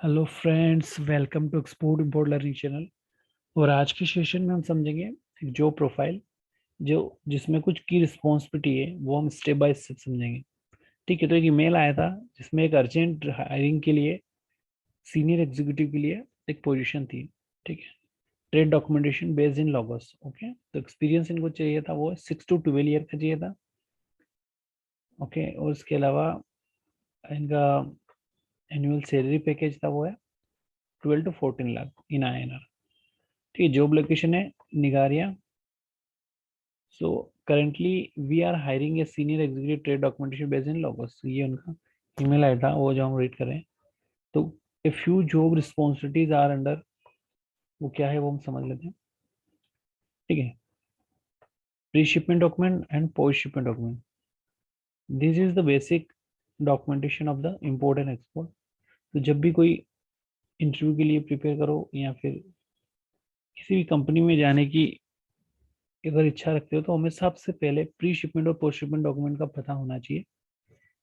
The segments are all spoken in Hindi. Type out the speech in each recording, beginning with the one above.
Hello friends, welcome to export import learning channel. और आज के सेशन में हम समझेंगे एक जॉब प्रोफाइल जो जिसमें कुछ की रिस्पॉन्सिबिलिटी है, वो हम स्टेप बाय स्टेप समझेंगे। ठीक है, तो एक ईमेल आया था जिसमें एक अर्जेंट हायरिंग के लिए सीनियर एग्जीक्यूटिव के लिए एक पोजीशन थी। ठीक है, ट्रेड डॉक्यूमेंटेशन बेस्ड इन लॉगोस। ओके, तो एक्सपीरियंस इनको चाहिए था, वो 6 to 12 ईयर का चाहिए था। ओके, और उसके अलावा इनका एनुअल सैलरी पैकेज था, वो है 12 to 14 लाख इन INR। ठीक है, जॉब लोकेशन है Nigeria. So currently we are hiring a senior executive trade documentation based in Lagos. ये उनका ईमेल आया था, वो जो हम रीड करें। तो a few job responsibilities are under, वो क्या है वो हम समझ लेते हैं। ठीक है, pre shipment document and post shipment document, this is the basic documentation of the import and export. तो जब भी कोई इंटरव्यू के लिए प्रिपेयर करो या फिर किसी भी कंपनी में जाने की अगर इच्छा रखते हो, तो हमें सबसे पहले प्री शिपमेंट और पोस्ट शिपमेंट डॉक्यूमेंट का पता होना चाहिए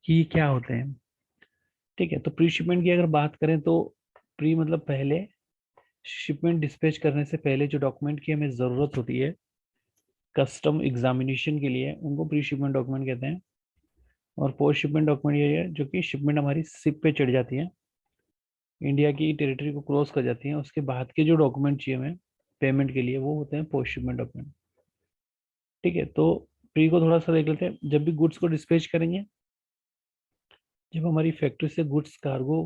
कि ये क्या होते हैं। ठीक है, तो प्री शिपमेंट की अगर बात करें तो प्री मतलब पहले, शिपमेंट डिस्पैच करने से पहले जो डॉक्यूमेंट की हमें ज़रूरत होती है कस्टम एग्जामिनेशन के लिए, उनको प्री शिपमेंट डॉक्यूमेंट कहते हैं। और पोस्ट शिपमेंट डॉक्यूमेंट ये है जो कि शिपमेंट हमारी शिप पे चढ़ जाती है, इंडिया की टेरिटरी को क्रॉस कर जाती है, उसके बाद के जो डॉक्यूमेंट चाहिए हमें पेमेंट के लिए, वो होते हैं पोस्ट शिपमेंट डॉक्यूमेंट। ठीक है, तो प्री को थोड़ा सा देख लेते हैं। जब भी गुड्स को डिस्पैच करेंगे, जब हमारी फैक्ट्री से गुड्स कार्गो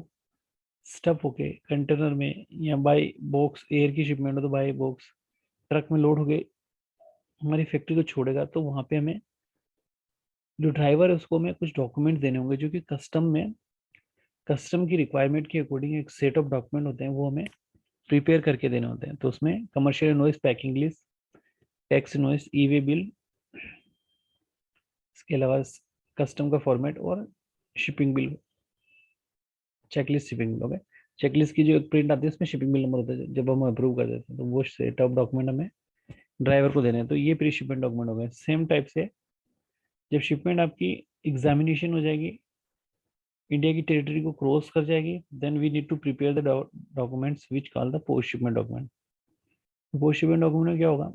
स्टफ होके कंटेनर में या बाय बॉक्स, एयर की शिपमेंट हो तो बाय बॉक्स ट्रक में लोड हो गए हमारी फैक्ट्री को छोड़ेगा, तो वहां पे हमें जो ड्राइवर है उसको हमें कुछ डॉक्यूमेंट देने होंगे, जो कि कस्टम की रिक्वायरमेंट के अकॉर्डिंग एक सेट ऑफ डॉक्यूमेंट होते हैं, वो हमें प्रिपेयर करके देने होते हैं। तो उसमें commercial invoice, packing list, tax invoice, e way bill, इसके अलावा कस्टम का फॉर्मेट और shipping bill, checklist shipping bill. Okay, checklist की जो एक प्रिंट आती है उसमें शिपिंग बिल नंबर होता है, जब हम अप्रूव कर देते हैं तो वो सेट ऑफ डॉक्यूमेंट हमें ड्राइवर को देने हैं। तो ये प्री शिपमेंट डॉक्यूमेंट हो गए। सेम टाइप से जब शिपमेंट आपकी एग्जामिनेशन हो जाएगी, इंडिया की टेरिटरी को क्रॉस कर जाएगी, then we need to prepare the documents which call the post shipment document. Post shipment document में क्या होगा?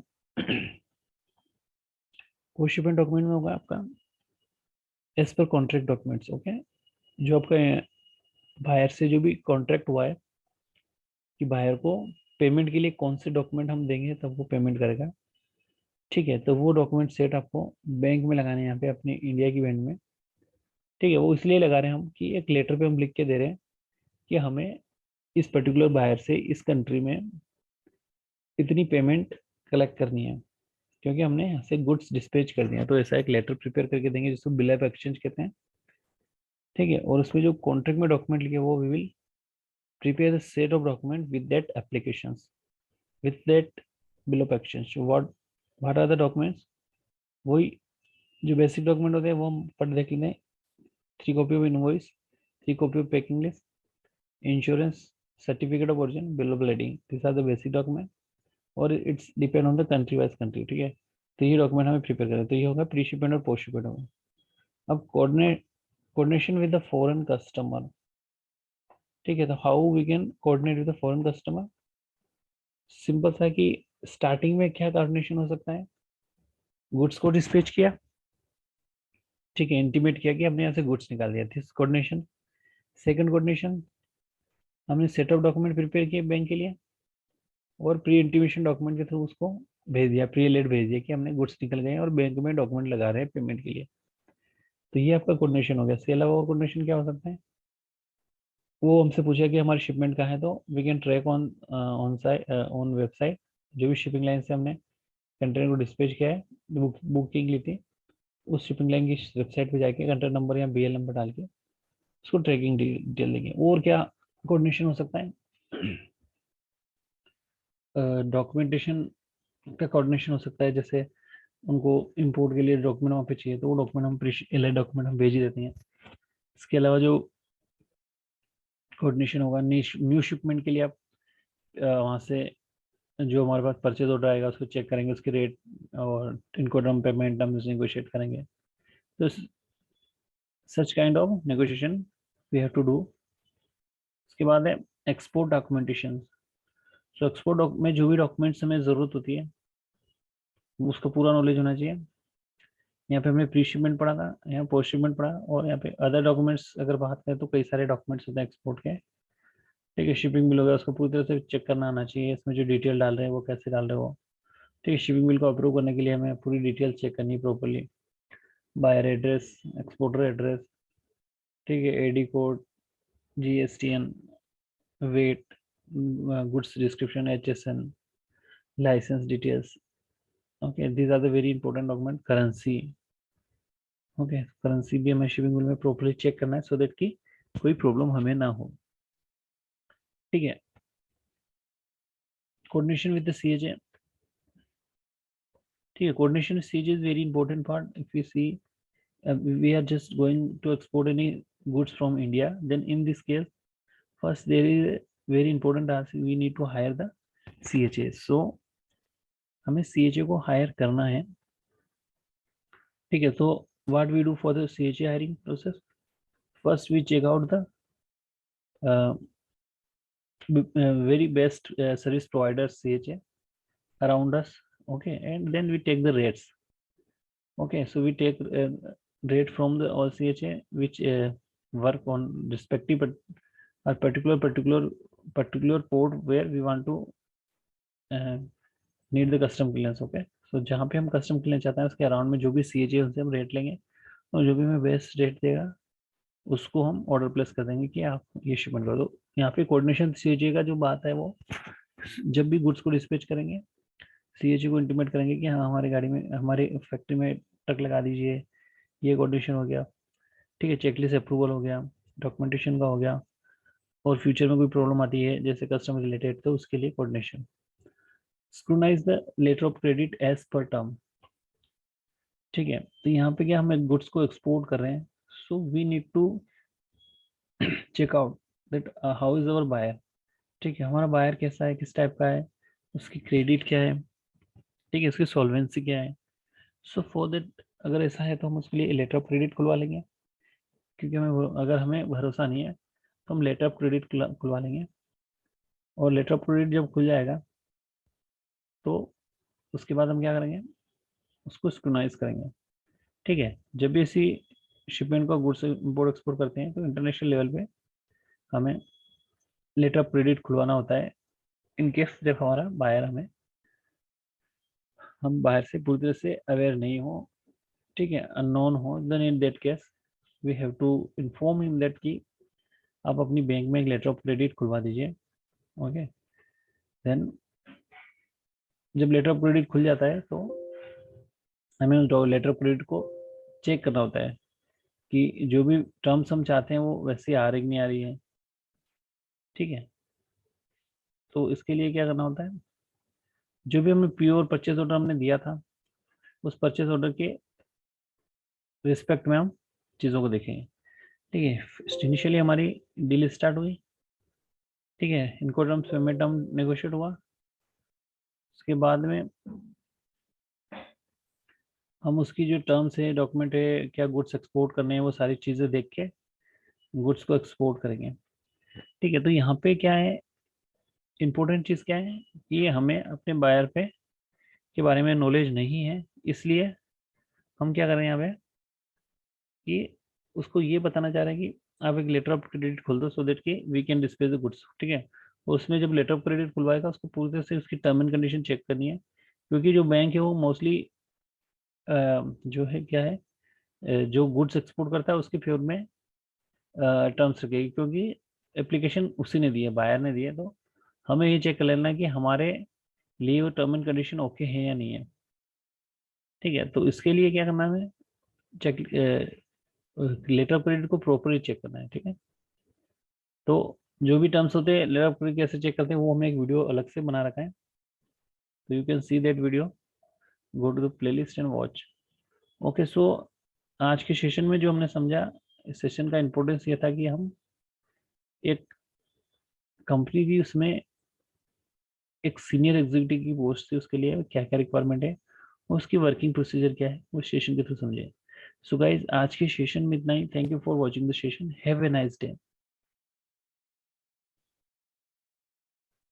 पोस्ट शिपमेंट डॉक्यूमेंट में होगा आपका as per contract documents. Okay, जो आपका बायर से जो भी कॉन्ट्रैक्ट हुआ है कि बायर को पेमेंट के लिए कौन से डॉक्यूमेंट हम देंगे तब वो पेमेंट करेगा। ठीक है, तो वो डॉक्यूमेंट सेट आपको बैंक में लगाने हैं, यहाँ पे अपने इंडिया की बैंक में। ठीक है, वो इसलिए लगा रहे हैं हम कि एक लेटर पे हम लिख के दे रहे हैं कि हमें इस पर्टिकुलर बायर से इस कंट्री में इतनी पेमेंट कलेक्ट करनी है, क्योंकि हमने यहाँ से गुड्स डिस्पैच कर दिया। तो ऐसा एक लेटर प्रिपेयर करके देंगे जिसको बिल ऑफ एक्सचेंज कहते हैं। ठीक है, और उसमें जो कॉन्ट्रैक्ट में डॉक्यूमेंट लिखे वो we will prepare the set of document with that applications, with that bill of exchange. What are the documents? वही जो बेसिक डॉक्यूमेंट होते हैं वो हम पढ़ देख लेते हैं। 3 copy of invoice, 3 copy of packing list, insurance, certificate of origin, bill of lading, this are the basic document. और it's depend on the country wise country. ठीक है, तो ये डॉक्यूमेंट हमें प्रिपेयर करें, तो ये होगा प्री शिपमेंट और पोस्ट शिपमेंट होगा। अब coordination with the foreign customer. ठीक है, तो how we can coordinate with the foreign customer? Simple सा कि स्टार्टिंग में क्या कोऑर्डिनेशन हो सकता है? गुड्स को डिस्पैच किया, ठीक है, इंटीमेट किया कि हमने यहाँ से गुड्स निकाल दिया, दिस कोऑर्डिनेशन। सेकंड कोऑर्डिनेशन, हमने सेट ऑफ डॉक्यूमेंट प्रिपेयर किए बैंक के लिए और प्री इंटीमेशन डॉक्यूमेंट के थ्रू उसको भेज दिया, प्री अलर्ट भेज दिया कि हमने गुड्स निकल गए और बैंक में डॉक्यूमेंट लगा रहे हैं पेमेंट के लिए। तो ये आपका कोऑर्डिनेशन हो गया। इसके अलावा और कोऑर्डिनेशन क्या हो सकता है? वो हमसे पूछा कि हमारी शिपमेंट कहाँ है, तो we can track on on site, on website. जो भी शिपिंग लाइन से हमने कंटेनर को डिस्पैच किया है, बुकिंग ली थी, उस शिपिंग लाइन की वेबसाइट पे जाके कंटेनर नंबर या BL नंबर डाल के उसको ट्रैकिंग डिटेल देंगे। और क्या कोऑर्डिनेशन हो सकता है? डॉक्यूमेंटेशन का कोऑर्डिनेशन हो सकता है, जैसे उनको इंपोर्ट के लिए डॉक्यूमेंट वहाँ पे चाहिए, तो वो डॉक्यूमेंट हम एल डॉक्यूमेंट हम भेज ही देते हैं। इसके अलावा जो कोऑर्डिनेशन होगा, न्यू शिपमेंट के लिए आप वहाँ से जो हमारे पास परचेज ऑर्डर आएगा उसको चेक करेंगे, उसके रेट और इनको हम पेमेंट टर्म्स नेगोशिएट करेंगे। तो such kind of negotiation we have to do. उसके बाद है एक्सपोर्ट डॉक्यूमेंटेशन। सो एक्सपोर्ट में जो भी डॉक्यूमेंट्स हमें ज़रूरत होती है उसका पूरा नॉलेज होना चाहिए। यहाँ पे हमने प्री शिपमेंट पढ़ा था, यहाँ पोस्ट शिपमेंट पढ़ा, और यहाँ पे अदर डॉक्यूमेंट्स अगर बात करें तो कई सारे डॉक्यूमेंट्स होते हैं एक्सपोर्ट के। ठीक है, शिपिंग बिल हो गया, उसको पूरी तरह से चेक करना आना चाहिए, इसमें जो डिटेल डाल रहे हैं वो कैसे डाल रहे हो। ठीक है, शिपिंग बिल को अप्रूव करने के लिए हमें पूरी डिटेल चेक करनी है properly. Buyer address, exporter address, ठीक है, AD code, GSTN, weight, goods description, HSN, licence details. Okay, these are the very important document. Currency, okay, currency भी हमें शिपिंग बिल में प्रॉपरली चेक करना है सो दैट कि कोई प्रॉब्लम हमें ना हो। ठीक है, कोऑर्डिनेशन विद द सीएचए। ठीक है, coordination with CHA is very important part. If we see we are just going to export any goods from India, then in this case first there is a very important task, we need to hire the CHA. So हमें CHA को हायर करना है। ठीक है, तो what we do for the CHA hiring process, first we check out the very best service providers CHA around us. Okay, and then we take the rates. Okay, so we take rate from the all CHA which work on respective a particular port where we want to need the custom clearance. Okay, so जहाँ पे हम कस्टम क्लियरेंस चाहते हैं उसके अराउंड में जो भी CHA है उनसे हम रेट लेंगे, और जो भी हमें बेस्ट रेट देगा उसको हम ऑर्डर प्लेस कर देंगे कि आप ये शिपमेंट कर दो। यहाँ पे कोऑर्डिनेशन CHA का जो बात है वो जब भी गुड्स को डिस्पैच करेंगे CHA को इंटीमेट करेंगे कि हाँ हमारी गाड़ी में, हमारी फैक्ट्री में ट्रक लगा दीजिए, ये कोऑर्डिनेशन हो गया। ठीक है, चेकलिस्ट अप्रूवल हो गया, डॉक्यूमेंटेशन का हो गया, और फ्यूचर में कोई प्रॉब्लम आती है जैसे कस्टमर रिलेटेड तो उसके लिए coordination. Scrutinise the letter of credit as per term. ठीक है, तो यहाँ पे क्या हम गुड्स को एक्सपोर्ट कर रहे हैं, so we need to check out that how is our buyer. ठीक है, हमारा बायर कैसा है, किस टाइप का है, उसकी क्रेडिट क्या है, ठीक है, उसकी सॉल्वेंसी क्या है। सो फॉर दैट अगर ऐसा है तो हम उसके लिए लेटर ऑफ क्रेडिट खुलवा लेंगे, क्योंकि अगर हमें भरोसा नहीं है तो हम लेटर ऑफ क्रेडिट खुलवा लेंगे, और लेटर ऑफ क्रेडिट जब खुल जाएगा तो उसके बाद हम क्या करेंगे, उसको स्क्रूटनाइज करेंगे। ठीक है, जब भी ऐसी शिपमेंट का गुड्स इम्पोर्ट एक्सपोर्ट करते हैं तो इंटरनेशनल लेवल पे हमें लेटर ऑफ क्रेडिट खुलवाना होता है, इन केस जब हमारा बायर हम बाहर से पूरी तरह से अवेयर नहीं हो, ठीक है, अननोन हो, then in that case we have to inform him that कि आप अपनी बैंक में एक लेटर ऑफ क्रेडिट खुलवा दीजिए। ओके, देन जब लेटर ऑफ क्रेडिट खुल जाता है तो हमें उस लेटर ऑफ क्रेडिट को चेक करना होता है कि जो भी टर्म्स हम चाहते हैं वो वैसे आ रही कि नहीं आ रही है। ठीक है, तो इसके लिए क्या करना होता है, जो भी हमें प्योर परचेज ऑर्डर हमने दिया था उस परचेज ऑर्डर के रिस्पेक्ट में हम चीज़ों को देखेंगे। ठीक है, इनिशियली हमारी डील स्टार्ट हुई, ठीक है, इनको टर्म्स पेमेंट टर्म नेगोशिएट हुआ, उसके बाद में हम उसकी जो टर्म्स है, डॉक्यूमेंट है, क्या गुड्स एक्सपोर्ट करने हैं, वो सारी चीज़ें देख के गुड्स को एक्सपोर्ट करेंगे। ठीक है, तो यहाँ पे क्या है, इम्पोर्टेंट चीज़ क्या है कि हमें अपने बायर पे के बारे में नॉलेज नहीं है, इसलिए हम क्या कर रहे हैं यहाँ पे कि उसको ये बताना चाह रहे हैं कि आप एक लेटर ऑफ क्रेडिट खोल दो सो दैट कि we can dispatch the goods. ठीक है, उसमें जब लेटर ऑफ क्रेडिट खुलवाएगा उसको पूरी तरह से उसकी टर्म एंड कंडीशन चेक करनी है, क्योंकि जो बैंक है वो मोस्टली जो है क्या है, जो गुड्स एक्सपोर्ट करता है उसके फेवर में टर्म्स रखेगी, क्योंकि एप्लीकेशन उसी ने दी है, बायर ने दी है, तो हमें ये चेक कर लेना है कि हमारे लिए वो टर्म एंड कंडीशन ओके है या नहीं है। ठीक है, तो इसके लिए क्या करना है, हमें चेक लेटर ऑफ क्रेडिट को प्रॉपरली चेक करना है। ठीक है, तो जो भी टर्म्स होते हैं लेटर ऑफ क्रेडिट कैसे चेक करते हैं वो हमने एक वीडियो अलग से बना रखा है, तो you can see that video, go to the playlist and watch. Okay, so आज के सेशन में जो हमने समझा, इस सेशन का इम्पोर्टेंस ये था कि हम एक कंपनी की उसमें एक सीनियर एग्जीक्यूटिव की पोस्ट थी, उसके लिए क्या क्या रिक्वायरमेंट है, उसकी वर्किंग प्रोसीजर क्या है, वो सेशन के थ्रू समझे। सो गाइज, आज के सेशन में इतना ही। Thank you for watching the session, have a nice day.